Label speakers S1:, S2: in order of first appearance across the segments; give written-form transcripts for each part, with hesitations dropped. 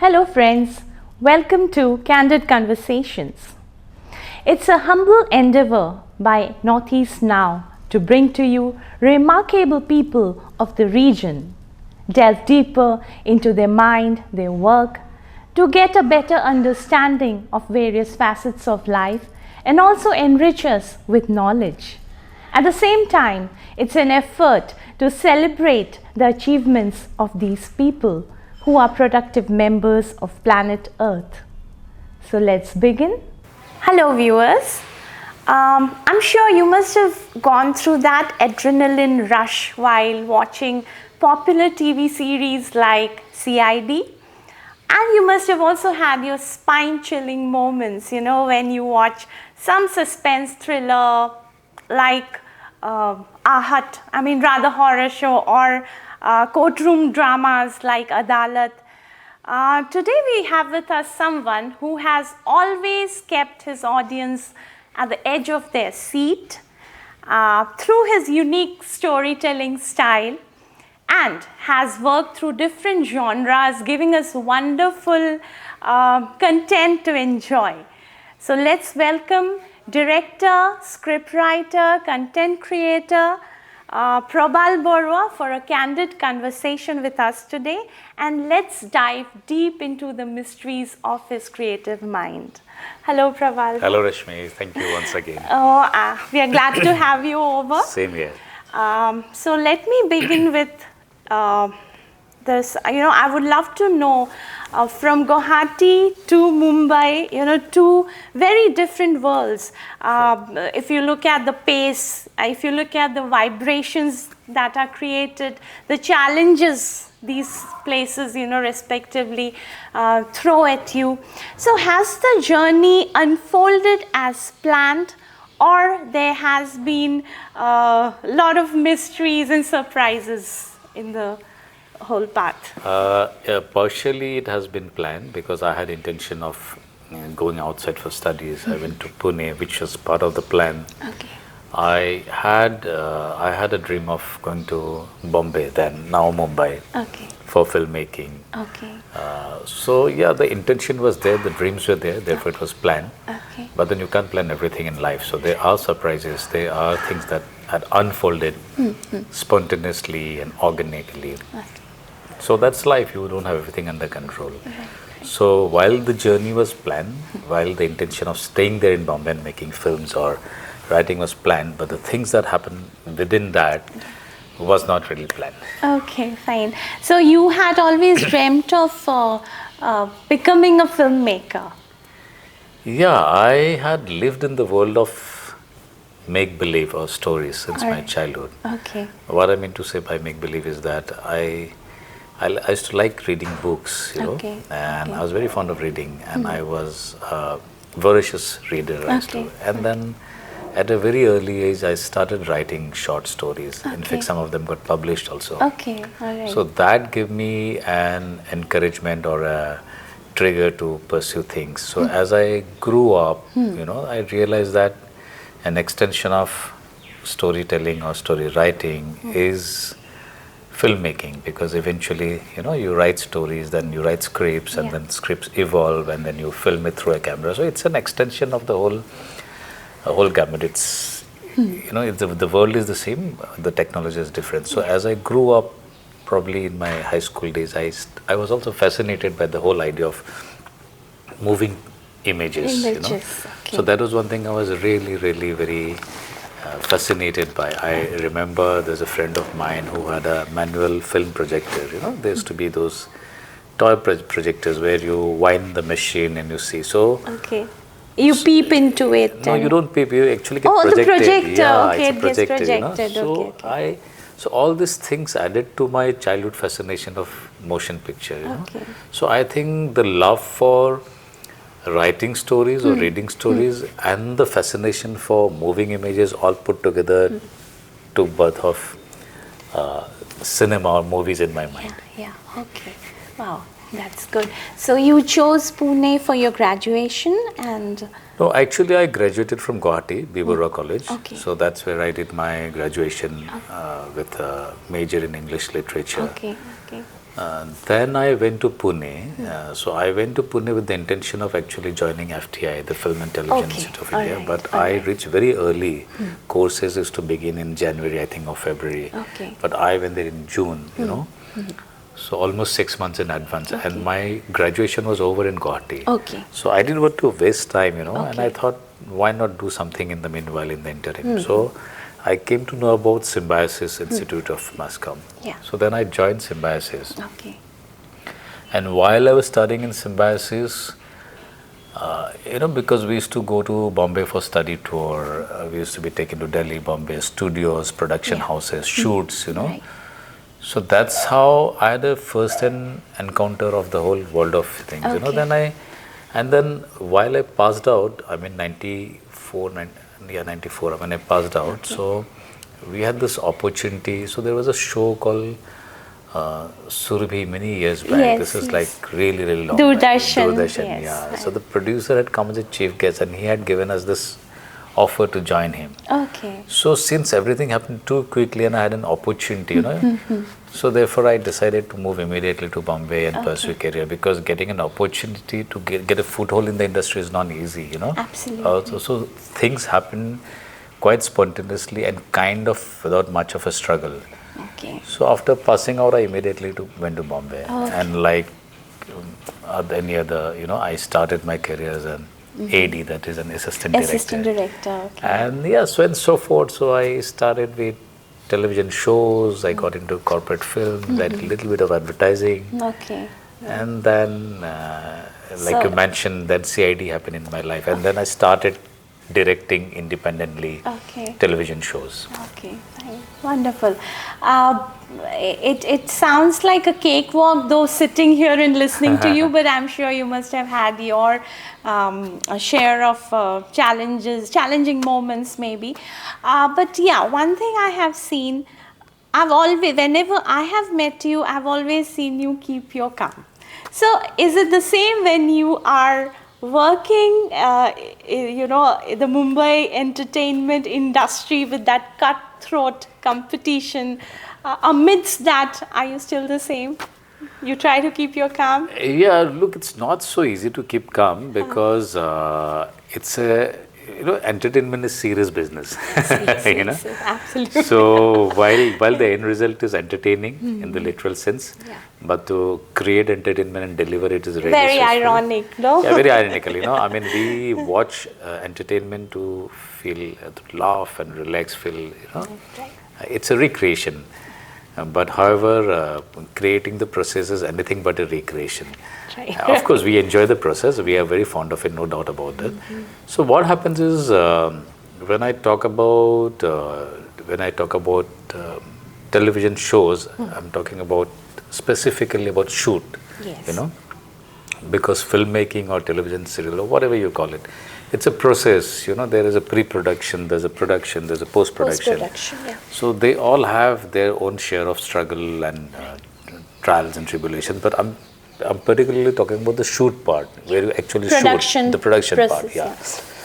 S1: Hello friends, welcome to Candid Conversations. It's a humble endeavor by Northeast Now to bring to you remarkable people of the region, delve deeper into their mind, their work, to get a better understanding of various facets of life and also enrich us with knowledge. At the same time, it's an effort to celebrate the achievements of these people who are productive members of planet Earth. So let's begin. Hello viewers. I'm sure you must have gone through that adrenaline rush while watching popular TV series like CID. And you must have also had your spine-chilling moments, when you watch some suspense thriller like rather horror show, or courtroom dramas like Adalat. Today we have with us someone who has always kept his audience at the edge of their seat through his unique storytelling style, and has worked through different genres, giving us wonderful content to enjoy. So let's welcome director, scriptwriter, content creator, Prabal Borua for a candid conversation with us today, and let's dive deep into the mysteries of his creative mind. Hello Prabal.
S2: Hello Rashmi, thank you once again.
S1: We are glad to have you over.
S2: Same here.
S1: So let me begin with this. I would love to know from Guwahati to Mumbai, two very different worlds. If you look at the pace, if you look at the vibrations that are created, the challenges these places, respectively throw at you. So has the journey unfolded as planned, or there has been a lot of mysteries and surprises in the whole path?
S2: Partially it has been planned because I had intention of going outside for studies. I went to Pune, which was part of the plan.
S1: Okay.
S2: I had a dream of going to Bombay, then now Mumbai,
S1: Okay.
S2: for filmmaking.
S1: Okay.
S2: So yeah, the intention was there, the dreams were there, therefore it was planned.
S1: Okay.
S2: But then you can't plan everything in life. So there are surprises, there are things that had unfolded spontaneously and organically.
S1: Okay.
S2: So that's life, you don't have everything under control.
S1: Right.
S2: So while the journey was planned, while the intention of staying there in Bombay and making films or writing was planned, but the things that happened within that was not really planned.
S1: Okay, fine. So you had always dreamt of becoming a filmmaker.
S2: Yeah, I had lived in the world of make-believe or stories since my
S1: Alright.
S2: childhood.
S1: Okay.
S2: What I mean to say by make-believe is that I used to like reading books,
S1: Okay,
S2: and
S1: okay.
S2: I was very fond of reading, and I was a voracious reader.
S1: Okay.
S2: And then at a very early age, I started writing short stories. In
S1: Okay.
S2: fact, some of them got published also.
S1: Okay, all right.
S2: So that gave me an encouragement or a trigger to pursue things. So as I grew up, I realized that an extension of storytelling or story writing is filmmaking, because eventually, you write stories, then you write scripts, and then scripts evolve, and then you film it through a camera. So it's an extension of the whole gamut. It's, the world is the same, the technology is different. So as I grew up, probably in my high school days, I was also fascinated by the whole idea of moving images.
S1: Okay.
S2: So that was one thing I was really, really very fascinated by. I remember there's a friend of mine who had a manual film projector. There used to be those toy projectors where you wind the machine and you see. So
S1: Okay. You peep into it.
S2: no, you don't peep. You actually get
S1: Oh,
S2: projected.
S1: the projector.
S2: Yeah,
S1: Okay,
S2: it's
S1: it gets
S2: projected.
S1: projected.
S2: So
S1: Okay.
S2: so all these things added to my childhood fascination of motion picture.
S1: Okay.
S2: So I think the love for writing stories or reading stories and the fascination for moving images all put together took birth of cinema or movies in my mind.
S1: Yeah, okay. Wow, that's good. So you chose Pune for your graduation, and
S2: No, actually I graduated from Guwahati, Bibura College.
S1: Okay.
S2: So that's where I did my graduation with a major in English literature.
S1: okay.
S2: Then I went to Pune. So I went to Pune with the intention of actually joining FTI, the Film and Television
S1: Okay.
S2: Institute of
S1: All
S2: India.
S1: right.
S2: But
S1: All
S2: I
S1: right.
S2: reached very early. Courses used to begin in January, I think, or February.
S1: Okay.
S2: But I went there in June, you know. So almost 6 months in advance.
S1: Okay.
S2: And my graduation was over in Guwahati.
S1: Okay.
S2: So I didn't want to waste time, you know. And I
S1: Okay.
S2: thought, why not do something in the meanwhile, in the interim? So I came to know about Symbiosis Institute of Mass Comm.
S1: Yeah.
S2: So then I joined Symbiosis.
S1: Okay.
S2: And while I was studying in Symbiosis, you know, because we used to go to Bombay for study tour, we used to be taken to Delhi, Bombay, studios, production
S1: Yeah.
S2: houses, shoots, you know.
S1: Right.
S2: So that's how I had a first-hand encounter of the whole world of things, you know.
S1: Okay.
S2: Then while I passed out, I mean 94, 94, when I passed out, so we had this opportunity. So there was a show called Surbhi many years back.
S1: Yes,
S2: This is
S1: yes.
S2: like really, really long.
S1: Doordarshan,
S2: Back. Doordarshan,
S1: yes,
S2: yeah.
S1: right.
S2: So the producer had come as a chief guest and he had given us this offer to join him.
S1: Okay.
S2: So since everything happened too quickly and I had an opportunity, you know, so therefore I decided to move immediately to Bombay and pursue a career, because getting an opportunity to get a foothold in the industry is not easy, you know.
S1: Absolutely.
S2: So things happen quite spontaneously and kind of without much of a struggle.
S1: Okay.
S2: So after passing out, I immediately went to Bombay, and like any other, you know, I started my career as an AD, that is an assistant director.
S1: Assistant director. Okay.
S2: And yeah, so and so forth. So I started with television shows, I got into corporate film, I did a little bit of advertising.
S1: Okay.
S2: And then, like you mentioned, then CID happened in my life. And then I started directing independently
S1: Okay.
S2: television shows.
S1: Okay, fine. Wonderful. It sounds like a cakewalk, though, sitting here and listening to you, but I'm sure you must have had your a share of challenging moments, maybe. But yeah, one thing I have seen, whenever I have met you, I've always seen you keep your calm. So, is it the same when you are working, you know, the Mumbai entertainment industry with that cutthroat competition? Amidst that, are you still the same? You try to keep your calm?
S2: Yeah, look, it's not so easy to keep calm because it's a, you know, entertainment is serious business. You know?
S1: Yes, absolutely.
S2: So while the end result is entertaining in the literal sense, but to create entertainment and deliver it is really
S1: Very
S2: stressful.
S1: ironic, no?
S2: Yeah, very ironical, you know. I mean, we watch entertainment to feel, to laugh and relax, feel, you know.
S1: Right.
S2: It's a recreation. But however, creating the process is anything but a recreation.
S1: Right.
S2: Of course, we enjoy the process. We are very fond of it, no doubt about that. So what happens is, when I talk about television shows, I'm talking about specifically about shoot.
S1: Yes.
S2: You know, because filmmaking or television serial or whatever you call it, it's a process. You know, there is a pre-production, there's a production, there's a post-production.
S1: Post-production, yeah.
S2: So they all have their own share of struggle and trials and tribulations. But I'm particularly talking about the shoot part, where you actually shoot the production
S1: process,
S2: part. Yeah.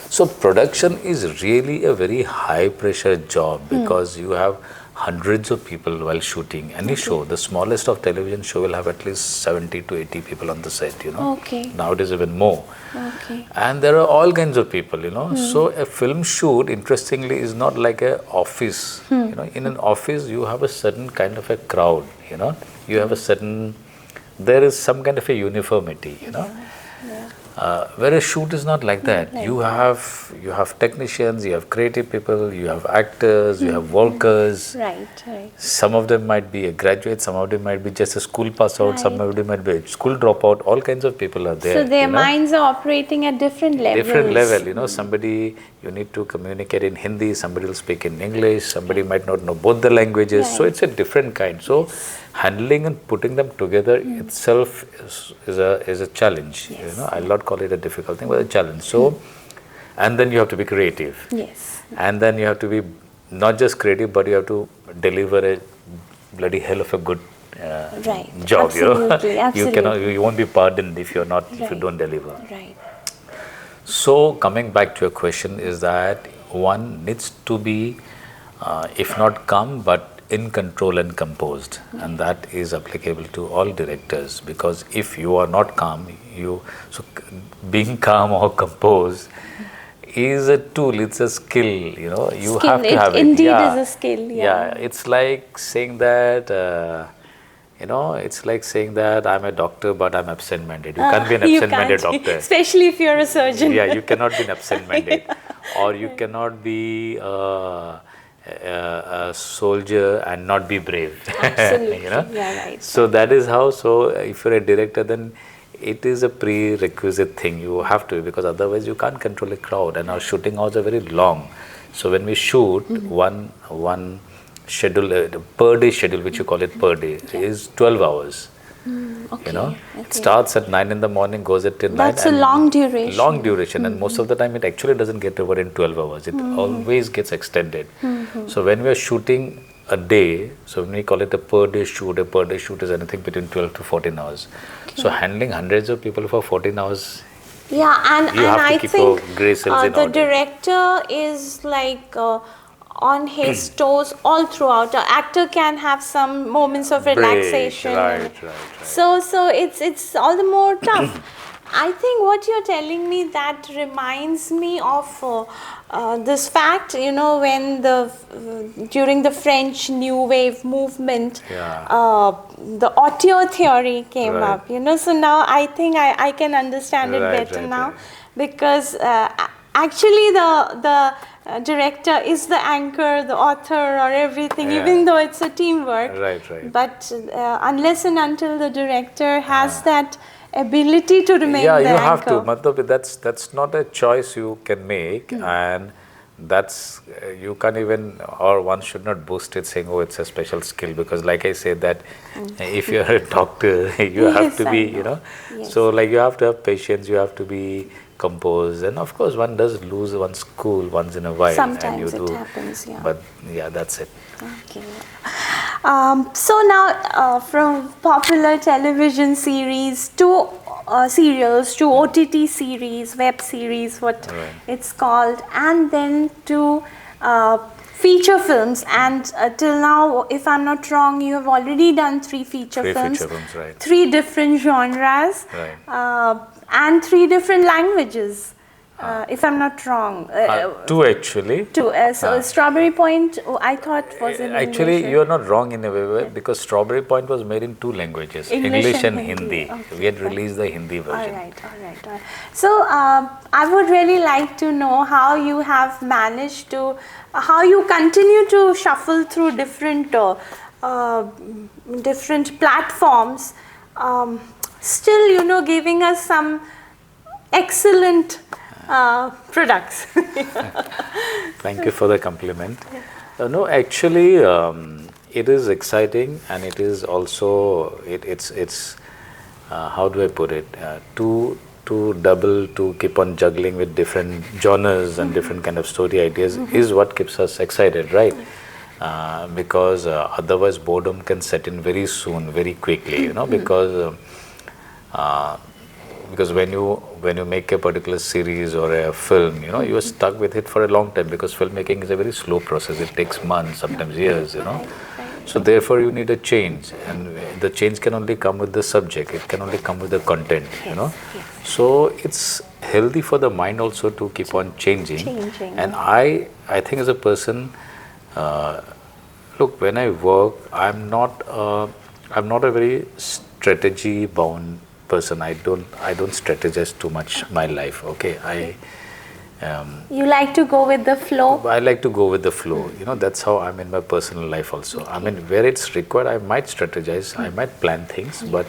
S2: So production is really a very high pressure job because you have hundreds of people while shooting any show. The smallest of television show will have at least 70 to 80 people on the set, you know.
S1: Okay.
S2: Nowadays even more.
S1: Okay.
S2: And there are all kinds of people, you know. So a film shoot, interestingly, is not like a office. You know, in an office you have a certain kind of a crowd, you know. You have a certain, there is some kind of a uniformity, you know. Whereas shoot is not like that. You have technicians, you have creative people, you have actors, you have workers.
S1: Right, right.
S2: Some of them might be a graduate, some of them might be just a school pass out, some of them might be a school dropout. All kinds of people are there.
S1: So their
S2: you know?
S1: minds are operating at different levels.
S2: Different level, you know. Somebody, you need to communicate in Hindi, somebody will speak in English, somebody might not know both the languages. So it's a different kind. So handling and putting them together itself is a challenge. You know, I'll not call it a difficult thing, but a challenge. So, and then you have to be creative.
S1: Yes.
S2: And then you have to be not just creative, but you have to deliver a bloody hell of a good job.
S1: Absolutely,
S2: You know,
S1: absolutely.
S2: you won't be pardoned if you're not, if you don't deliver.
S1: Right.
S2: So coming back to your question is that one needs to be, if not calm, but in control and composed, and that is applicable to all directors, because if you are not calm, being calm or composed is a tool, it's a skill, you have to have it.
S1: Indeed is a skill.
S2: Yeah, it's like saying that it's like saying that I'm a doctor but I'm absent-minded. You can't be an absent-minded doctor.
S1: Especially if you're a surgeon.
S2: Yeah, you cannot be an absent-minded. Or you cannot be a soldier and not be brave.
S1: Absolutely. Yeah, right.
S2: So that is how, if you're a director, then it is a prerequisite thing. You have to, because otherwise you can't control a crowd, and our shooting hours are very long. So when we shoot, one schedule, per day schedule, which you call it per day, is 12 hours.
S1: Okay.
S2: It starts at 9 in the morning, goes at till 9.
S1: That's a long duration.
S2: Long duration, and most of the time it actually doesn't get over in 12 hours. It always gets extended. So when we are shooting a day, so when we call it a per day shoot is anything between 12 to 14 hours. Okay. So handling hundreds of people for 14 hours.
S1: Yeah, and I think the
S2: order.
S1: Director is like on his toes all throughout. The actor can have some moments of relaxation.
S2: Right.
S1: So it's all the more tough. I think what you're telling me, that reminds me of this fact, when during the French New Wave movement, the auteur theory came up, so now I think I can understand it better now, because actually the director is the anchor, the author, or everything, even though it's a teamwork.
S2: Right.
S1: But unless and until the director has that ability to remain the anchor.
S2: Yeah, you have to. Matlab, that's not a choice you can make, and that's you can't even, or one should not boast it saying, oh, it's a special skill, because like I said that if you're a doctor, you have to be, so like you have to have patience, you have to be composed, and of course one does lose one's cool once in a while.
S1: Sometimes
S2: and you
S1: it happens,
S2: But yeah, that's it.
S1: Okay. So now from popular television series to serials to OTT series, web series, it's called, and then to feature films, and till now, if I'm not wrong, you have already done 3 feature films,
S2: right.
S1: 3 different genres, and 3 different languages. If I'm not wrong.
S2: 2 actually.
S1: 2. So Strawberry Point, I thought was in
S2: actually,
S1: English.
S2: you're not wrong in a way, because Strawberry Point was made in 2 languages, English and Hindi.
S1: Okay,
S2: we had released the Hindi version.
S1: All right. So I would really like to know how you have managed to, how you continue to shuffle through different platforms, still, giving us some excellent products.
S2: Thank you for the compliment. No, actually, it is exciting, and it is also it's how do I put it? To keep on juggling with different genres and different kind of story ideas is what keeps us excited, right? Because otherwise boredom can set in very soon, very quickly, because when you make a particular series or a film, you are stuck with it for a long time, because filmmaking is a very slow process. It takes months, sometimes years, So therefore you need a change, and the change can only come with the subject. It can only come with the content, So it's healthy for the mind also to keep on changing. And I think as a person, look, when I work, I'm not a very strategy bound person. I don't strategize too much my life. Okay,
S1: you like to go with the flow.
S2: I like to go with the flow. That's how I'm in my personal life also. Okay. I mean, where it's required, I might strategize, I might plan things, but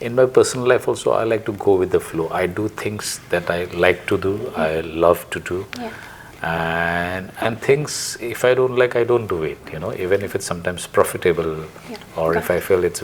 S2: in my personal life also, I like to go with the flow. I do things that I like to do, I love to do. And things, if I don't like, I don't do it, even if it's sometimes profitable, or if I feel it's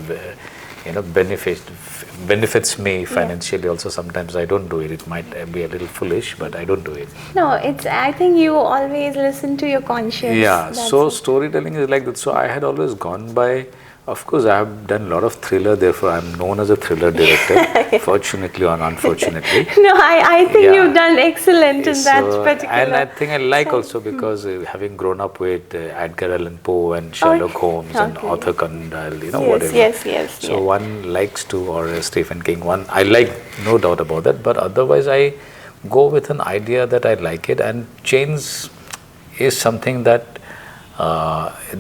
S2: benefits me financially also, sometimes I don't do it. It might be a little foolish, but I don't do it.
S1: No, I think you always listen to your conscience.
S2: So storytelling is like that. So I had always gone by Of course, I have done a lot of thriller, therefore I'm known as a thriller director, fortunately or unfortunately.
S1: No, I think
S2: Yeah.
S1: you've done excellent in that
S2: So,
S1: particular.
S2: and I think I like
S1: side.
S2: also because having grown up with Edgar Allan Poe and Sherlock Holmes and
S1: Okay.
S2: Arthur Conan Doyle,
S1: Yes,
S2: whatever.
S1: yes.
S2: So one likes to, or Stephen King, I like, no doubt about that. But otherwise, I go with an idea that I like it, and change is something that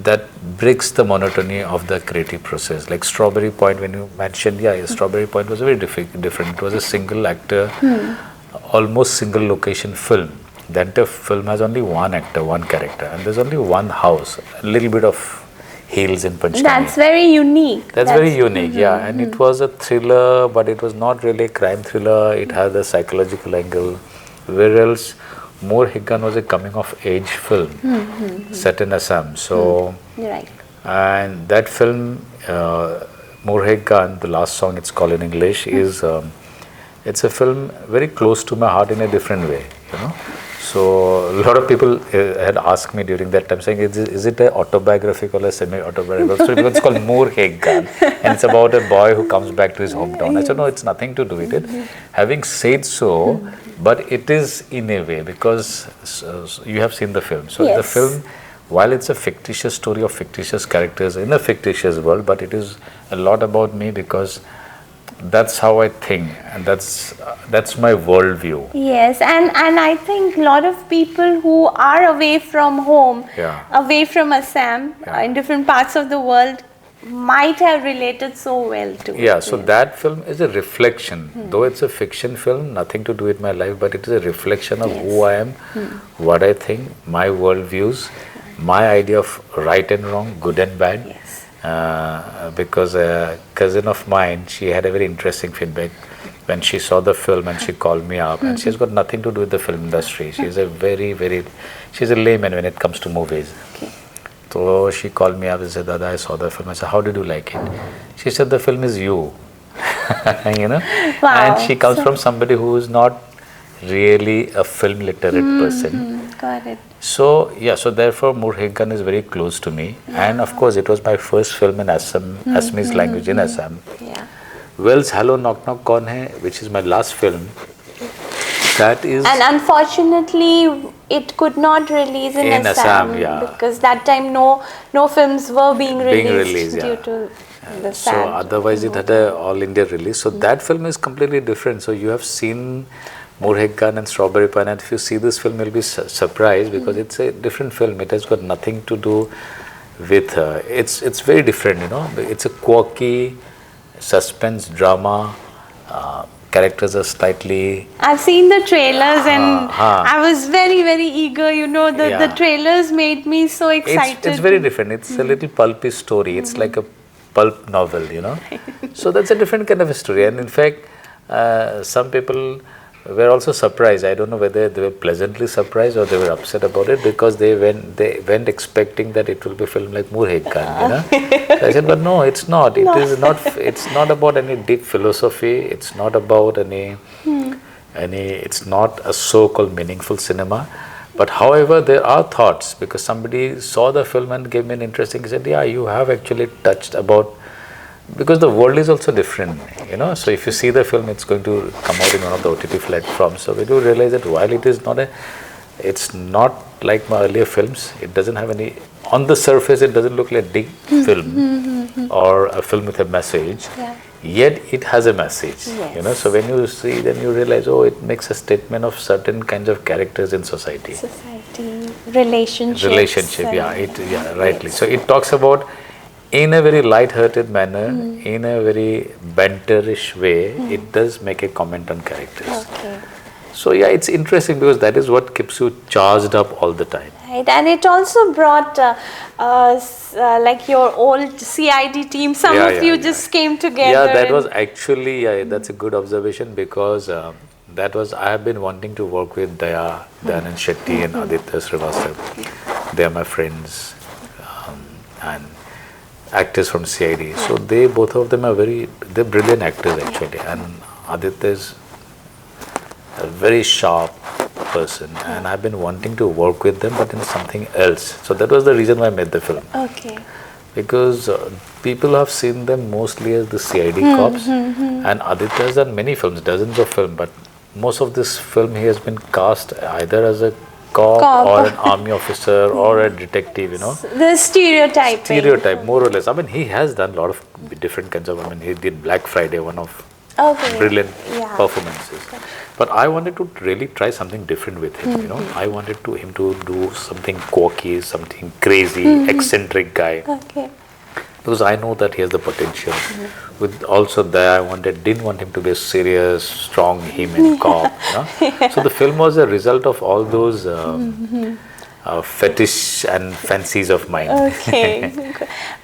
S2: that breaks the monotony of the creative process. Like Strawberry Point, when you mentioned, Strawberry Point was very different. It was a single actor, almost single location film. The entire film has only one actor, one character, and there's only one house, a little bit of hills in Panchkani.
S1: That's very unique.
S2: That's very unique, and it was a thriller, but it was not really a crime thriller. It had a psychological angle, whereas More Higgan was a coming-of-age film set in Assam. So,
S1: Right.
S2: and that film, More Higgan, the last song it's called in English, is it's a film very close to my heart in a different way. So a lot of people had asked me during that time, saying, is it an autobiographical or semi-autobiographical? So it's called More Higgan, and it's about a boy who comes back to his hometown. I said, no, it's nothing to do with it. Having said so, but it is in a way, because you have seen the film. So the film, while it's a fictitious story of fictitious characters in a fictitious world, but it is a lot about me, because that's how I think, and that's my worldview.
S1: Yes, and I think a lot of people who are away from home, away from Assam, in different parts of the world, might have related so well to it.
S2: Yeah, so that film is a reflection. Though it's a fiction film, nothing to do with my life, but it is a reflection of who I am, what I think, my worldviews, my idea of right and wrong, good and bad.
S1: Yes.
S2: Because a cousin of mine, she had a very interesting feedback when she saw the film, and she called me up, and she's got nothing to do with the film industry. She's a she's a layman when it comes to movies.
S1: Okay.
S2: So she called me up and said, Dada, I saw the film. I said, how did you like it? She said, the film is you.
S1: Wow.
S2: And she comes from somebody who is not really a film literate person.
S1: Got it.
S2: So, so therefore More Higgan is very close to me. And of course, it was my first film in Assam, Assamese language in Assam.
S1: Yeah.
S2: Wells Hello Knock Knock Kaun Hai, which is my last film. That is...
S1: And unfortunately, it could not release in Assam, because that time no films were being released due to the sad.
S2: So otherwise it had a all India release. So that film is completely different. So you have seen More Higgan and Strawberry Pine, and if you see this film, you'll be surprised, because it's a different film. It has got nothing to do with it's very different. It's a quirky suspense drama. Characters are slightly...
S1: I've seen the trailers and I was very, very eager. The trailers made me so excited.
S2: It's very different. It's a little pulpy story. It's like a pulp novel, So that's a different kind of a story. And in fact, some people were also surprised. I don't know whether they were pleasantly surprised or they were upset about it, because they went expecting that it will be filmed like More Higgan, So I said, but no, it's not. It is not. It's not about any deep philosophy. It's not about any. It's not a so-called meaningful cinema. But however, there are thoughts, because somebody saw the film and gave me an interesting. He said, yeah, you have actually touched about. Because the world is also different, So if you see the film, it's going to come out in one of the OTT platforms. So we do realize that while it is not it's not like my earlier films. It doesn't have any. On the surface, it doesn't look like a deep film or a film with a message.
S1: Yeah.
S2: Yet it has a message,
S1: Yes.
S2: So when you see, then you realize, it makes a statement of certain kinds of characters in society.
S1: Relationships.
S2: Rightly. So it talks about, in a very light-hearted manner, in a very banterish way, it does make a comment on characters.
S1: Okay.
S2: So it's interesting, because that is what keeps you charged up all the time.
S1: Right, and it also brought like your old CID team. Some of you just came together.
S2: Yeah, that was actually that's a good observation, because that was I have been wanting to work with Dayanand Shetty and Aditya Srivastav. They are my friends and actors from CID. So both of them are they're brilliant actors actually, and Aditya is a very sharp person, and I've been wanting to work with them, but in something else. So that was the reason why I made the film.
S1: Okay.
S2: because people have seen them mostly as the CID cops, and Aditya has done many films, dozens of films, but most of this film he has been cast either as a cop or an army officer or a detective,
S1: The stereotyping.
S2: Stereotype, more or less. I mean, he has done a lot of different kinds of, I mean, he did Black Friday, one of brilliant performances. But I wanted to really try something different with him, I wanted him to do something quirky, something crazy, eccentric guy.
S1: Okay.
S2: Because I know that he has the potential. With also there, didn't want him to be a serious, strong human cop. So the film was a result of all those fetish and fancies of mine.
S1: Okay.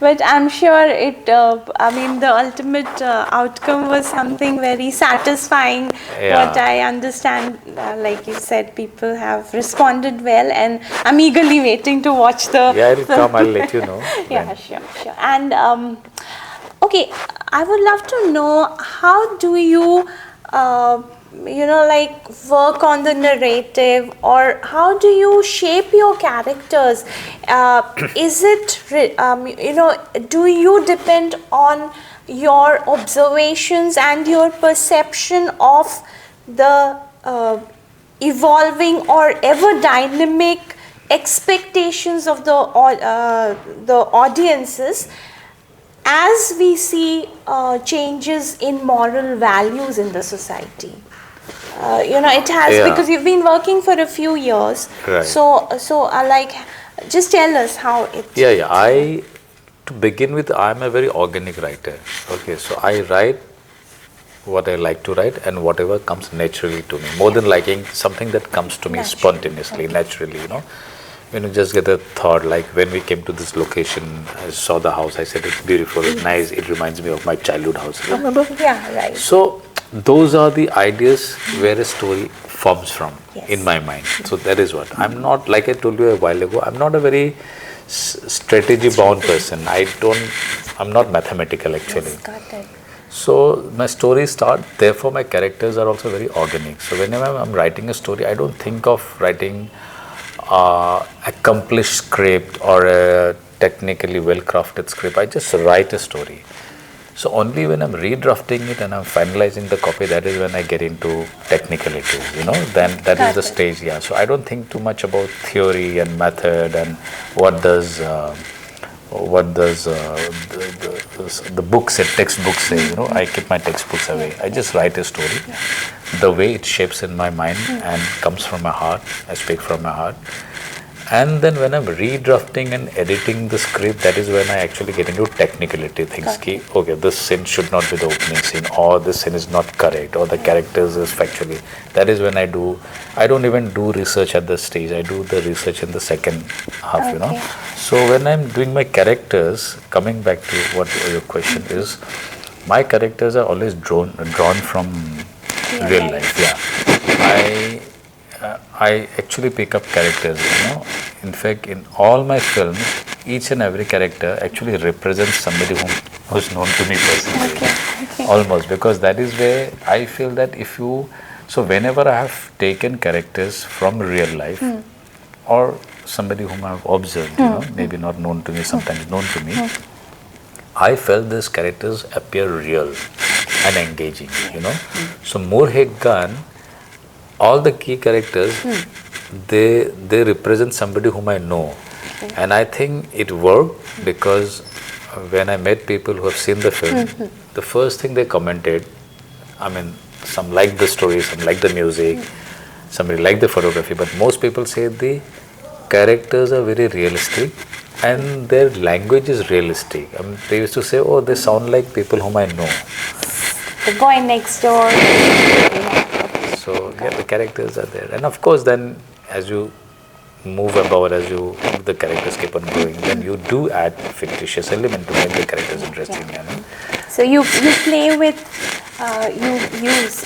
S1: But I'm sure the ultimate outcome was something very satisfying.
S2: Yeah.
S1: What I understand, like you said, people have responded well, and I'm eagerly waiting to watch the
S2: Yeah, it'll come, I'll let you know.
S1: Yeah,
S2: when.
S1: sure. And okay, I would love to know, how do you work on the narrative, or how do you shape your characters? Is it do you depend on your observations and your perception of the evolving or ever dynamic expectations of the audiences, as we see changes in moral values in the society? It has, because you've been working for a few years.
S2: Right.
S1: So just tell us how it.
S2: Yeah. To begin with, I'm a very organic writer. Okay, so I write what I like to write and whatever comes naturally to me. More than liking something that comes to me spontaneously, naturally, When you just get a thought, like when we came to this location, I saw the house, I said it's beautiful, it's nice, it reminds me of my childhood house. Remember?
S1: Yeah, right.
S2: So those are the ideas where a story forms from in my mind. So that is what. I'm not, like I told you a while ago, I'm not a very strategy bound person. I'm not mathematical actually.
S1: Yes, got it.
S2: So my stories start, therefore my characters are also very organic. So whenever I'm writing a story, I don't think of writing accomplished script or a technically well crafted script. I just write a story. So only when I'm redrafting it and I'm finalizing the copy, that is when I get into technicalities, then that is the stage. Yeah. So I don't think too much about theory and method and what does the books say, textbooks say. I keep my textbooks away. I just write a story the way it shapes in my mind and comes from my heart. I speak from my heart. And then when I'm redrafting and editing the script, that is when I actually get into technicality things. Okay, this scene should not be the opening scene, or this scene is not correct, or the characters is factually. That is when I don't even do research at the stage. I do the research in the second half, So when I'm doing my characters, coming back to what your question is, my characters are always drawn from real life. Yeah. I actually pick up characters, In fact, in all my films, each and every character actually represents somebody who's known to me personally. Almost, because that is where I feel that so whenever I have taken characters from real life or somebody whom I have observed, maybe not known to me, sometimes known to me, I felt these characters appear real and engaging, So Moorhead Gun, all the key characters, they represent somebody whom I know. And I think it worked because when I met people who have seen the film, the first thing they commented, some liked the story, some liked the music, somebody liked the photography, but most people say the characters are very realistic and their language is realistic. They used to say, oh, they sound like people whom I know.
S1: The boy next door.
S2: So the characters are there, and of course then as you move about, the characters keep on growing, then you do add fictitious element to make the characters interesting.
S1: So you play with, you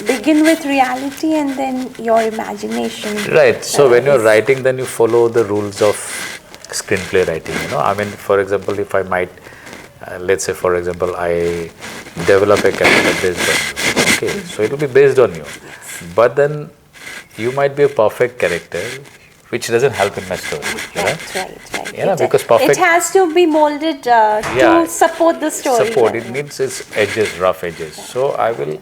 S1: begin with reality and then your imagination.
S2: Right. So when you're writing, then you follow the rules of screenplay writing. For example, if I might, let's say for example, I develop a character based on you. Okay, so it will be based on you. But then you might be a perfect character which doesn't help in my story.
S1: Right.
S2: You know, because perfect.
S1: It has to be molded to support the story.
S2: Support. It needs its edges, rough edges. So I will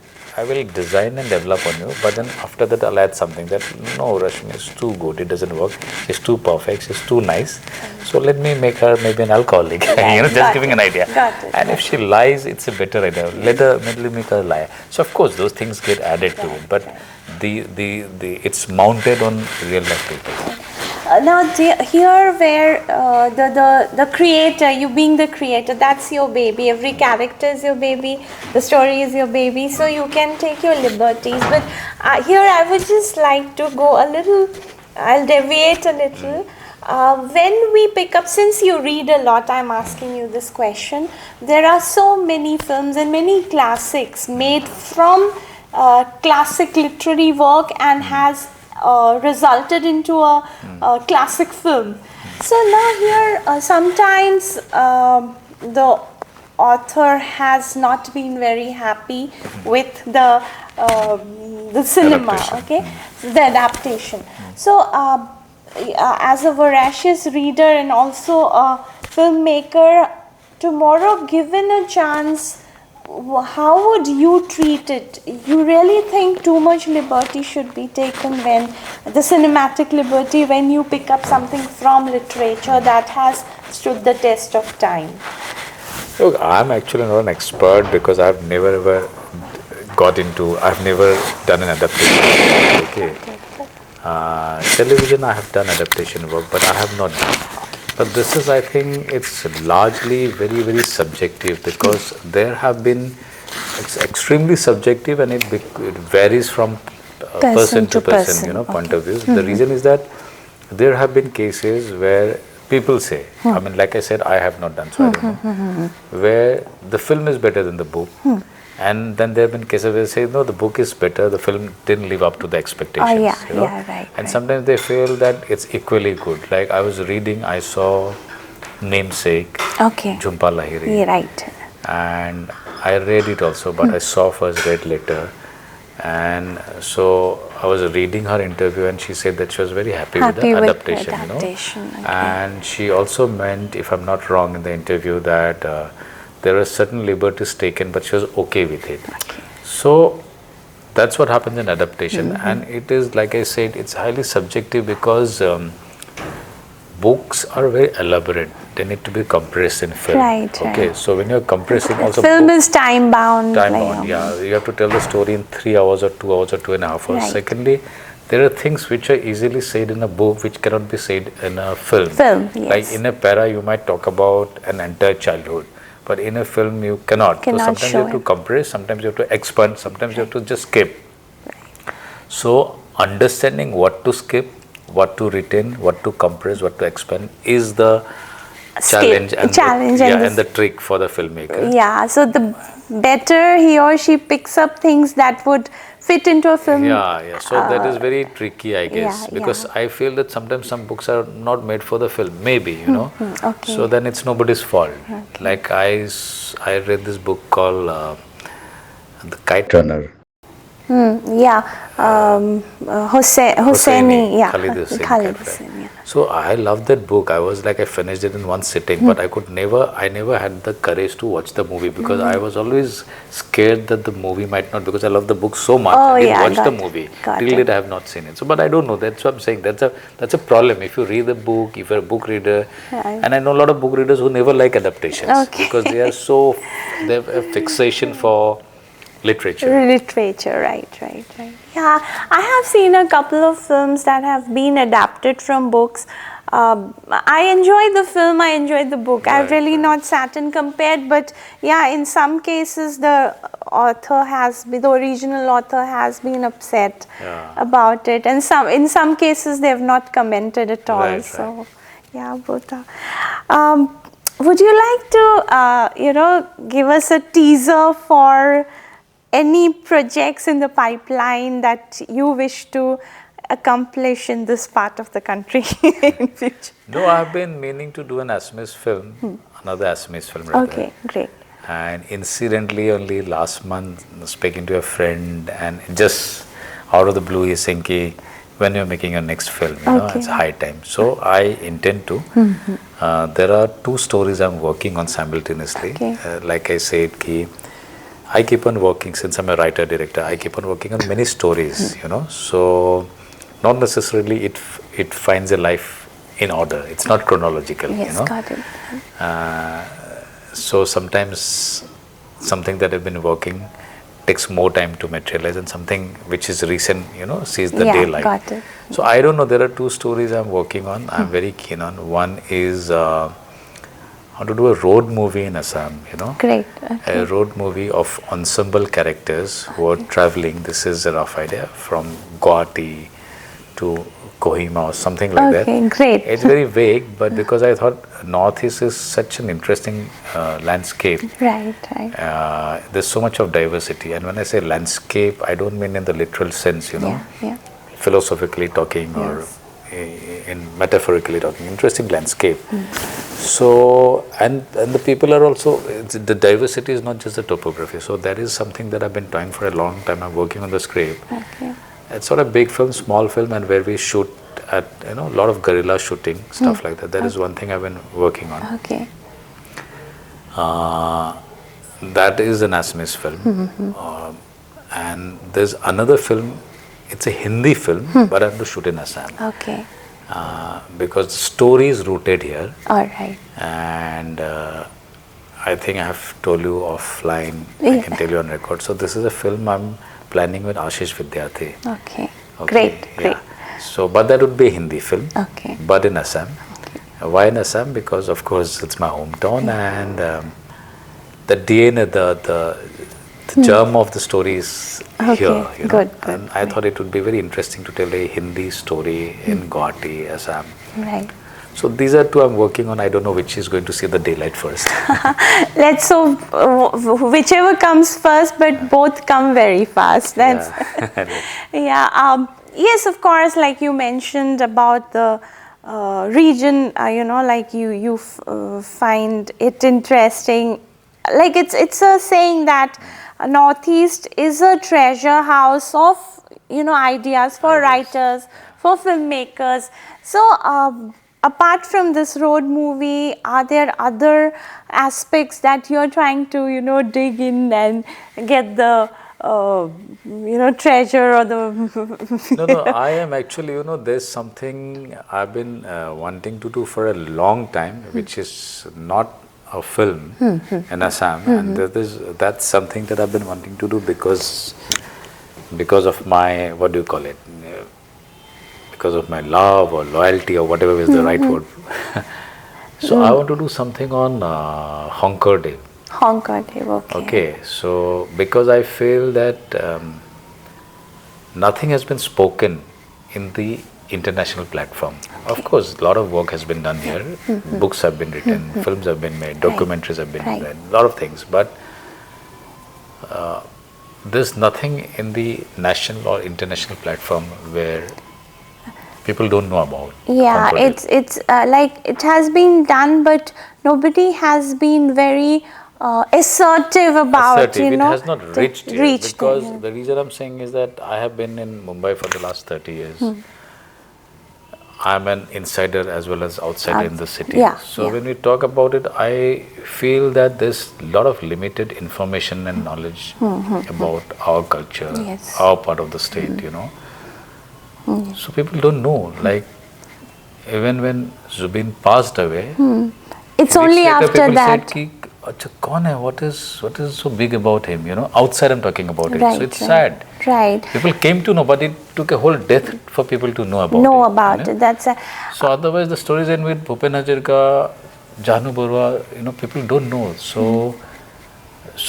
S2: design and develop on you, but then after that I'll add something that no, Rashmi is too good. It doesn't work. She's too perfect. She's too nice. So let me make her maybe an alcoholic. Just giving an idea.
S1: Got it.
S2: And if she lies, it's a better idea. Let me make her lie. So of course those things get added to it, but it's mounted on real life people.
S1: Now here where the creator, you being the creator, that's your baby. Every character is your baby. The story is your baby. So you can take your liberties. But here I would just like to go a little, I'll deviate a little. When we pick up, since you read a lot, I'm asking you this question. There are so many films and many classics made from classic literary work and has resulted into a classic film. So now here sometimes the author has not been very happy with the cinema,
S2: adaptation.
S1: the adaptation. So as a voracious reader and also a filmmaker, tomorrow given a chance, how would you treat it? You really think too much liberty should be taken when the cinematic liberty, when you pick up something from literature that has stood the test of time?
S2: Look, I'm actually not an expert because I've never ever I've never done an adaptation. Okay. Television, I have done adaptation work, but I have not done. But this is, I think, it's largely very, very subjective because there have been, it's extremely subjective and it varies from person to person, point of view. The reason is that there have been cases where people say, I mean, like I said, I have not done, so I don't know, where the film is better than the book. And then there have been cases where they say, no, the book is better, the film didn't live up to the expectations. And sometimes they feel that it's equally good. Like I was reading, I saw Namesake, Jhumpa Lahiri.
S1: Right.
S2: And I read it also, but I saw first, read later. And so I was reading her interview and she said that she was very happy with the adaptation. And she also meant, if I'm not wrong in the interview, that there were certain liberties taken, but she was okay with it. So that's what happens in adaptation, and it is, like I said, it's highly subjective because books are very elaborate. They need to be compressed in film. So when you're compressing, also
S1: film is time bound.
S2: You have to tell the story in 3 hours or 2 hours or 2.5 hours. Secondly, there are things which are easily said in a book which cannot be said in a film. Like in a para, you might talk about an entire childhood. But in a film, you cannot. So sometimes you have to compress, sometimes you have to expand, sometimes you have to just skip. So understanding what to skip, what to retain, what to compress, what to expand is the challenge and the trick for the filmmaker.
S1: So the better he or she picks up things that would fit into a film.
S2: So that is very tricky, I guess, because I feel that sometimes some books are not made for the film, maybe, So then it's nobody's fault. Like I read this book called The Kite Runner.
S1: Hosseini,
S2: Khalid Hosseini. So I loved that book. I was like, I finished it in one sitting, but I never had the courage to watch the movie because I was always scared that the movie might not, because I love the book so much. I didn't watch the movie. Till date I have not seen it. So, but I don't know. That's what I'm saying. That's a problem. If you read the book, if you're a book reader, and I know a lot of book readers who never like adaptations because they have a fixation for literature,
S1: right. I have seen a couple of films that have been adapted from books. I enjoyed the film, I enjoyed the book. I've really not sat and compared, but in some cases the original author has been upset about it, and in some cases they have not commented at all. Both are. Would you like to give us a teaser for any projects in the pipeline that you wish to accomplish in this part of the country in future?
S2: No, I've been meaning to do an Assamese film, another Assamese film rather.
S1: Okay, great.
S2: And incidentally, only last month, speaking to a friend, and just out of the blue, he's saying, when you're making your next film, you know, it's high time. So I intend to. There are 2 stories I'm working on simultaneously. Like I said, I keep on working, since I'm a writer director, I keep on working on many stories, you know. So not necessarily it finds a life in order. It's not chronological,
S1: Yes,
S2: you know.
S1: got it.
S2: So sometimes something that I've been working takes more time to materialize, and something which is recent, you know, sees the daylight.
S1: Got it.
S2: So I don't know, there are 2 stories I'm working on. I'm very keen on. One is how to do a road movie in Assam, you know.
S1: Great.
S2: A road movie of ensemble characters who are traveling. This is a rough idea, from Guwahati to Kohima or something like that.
S1: Okay, great.
S2: It's very vague, but because I thought Northeast is such an interesting landscape.
S1: Right.
S2: There's so much of diversity, and when I say landscape, I don't mean in the literal sense, you know, philosophically talking, or in metaphorically talking. Interesting landscape. So, and the people are also, the diversity is not just the topography. So that is something that I've been trying for a long time. I'm working on the script. It's not a big film, small film, and where we shoot at, you know, a lot of guerrilla shooting, stuff like that. That is one thing I've been working on. That is an Assamese film. And there's another film, it's a Hindi film, but I have to shoot in Assam. Because the story is rooted here. And I think I have told you offline, I can tell you on record. So this is a film I'm planning with Ashish Vidyarthi.
S1: Great.
S2: So, but that would be a Hindi film, but in Assam. Why in Assam? Because of course it's my hometown, and the DNA, the germ of the story is here. You know? And I thought it would be very interesting to tell a Hindi story in Guwahati, Assam. So these are 2 I'm working on. I don't know which is going to see the daylight first.
S1: Let's hope whichever comes first, but both come very fast. That's yes, of course, like you mentioned about the region, you know, like you find it interesting. Like it's a saying that Northeast is a treasure house of, you know, ideas for writers, for filmmakers. So apart from this road movie, are there other aspects that you're trying to, you know, dig in and get the you know, treasure or the
S2: No, I am actually, you know, there's something I've been wanting to do for a long time, which is not a film in Assam, and that's something that I've been wanting to do because of my, what do you call it, because of my love or loyalty or whatever is the right word. So I want to do something on Honker Day. Okay, so because I feel that nothing has been spoken in the international platform. Of course, a lot of work has been done here. Books have been written, films have been made, documentaries have been made, a lot of things. But there's nothing in the national or international platform where people don't know about.
S1: It's like it has been done, but nobody has been very assertive about, you know.
S2: It has not reached here, because the reason I'm saying is that I have been in Mumbai for the last 30 years. I'm an insider as well as outsider in the city. So when we talk about it, I feel that there's a lot of limited information and knowledge about our culture, our part of the state, you know. So people don't know. Like even when Zubin passed away,
S1: it's only after that.
S2: Said, Achha, kaun hai? What is so big about him? You know, outside I'm talking about it. So it's sad. People came to know, but it took a whole death for people to know about it.
S1: That's
S2: so otherwise the stories end with Bhupen Hazarika, Jahnu Barua, you know, people don't know. So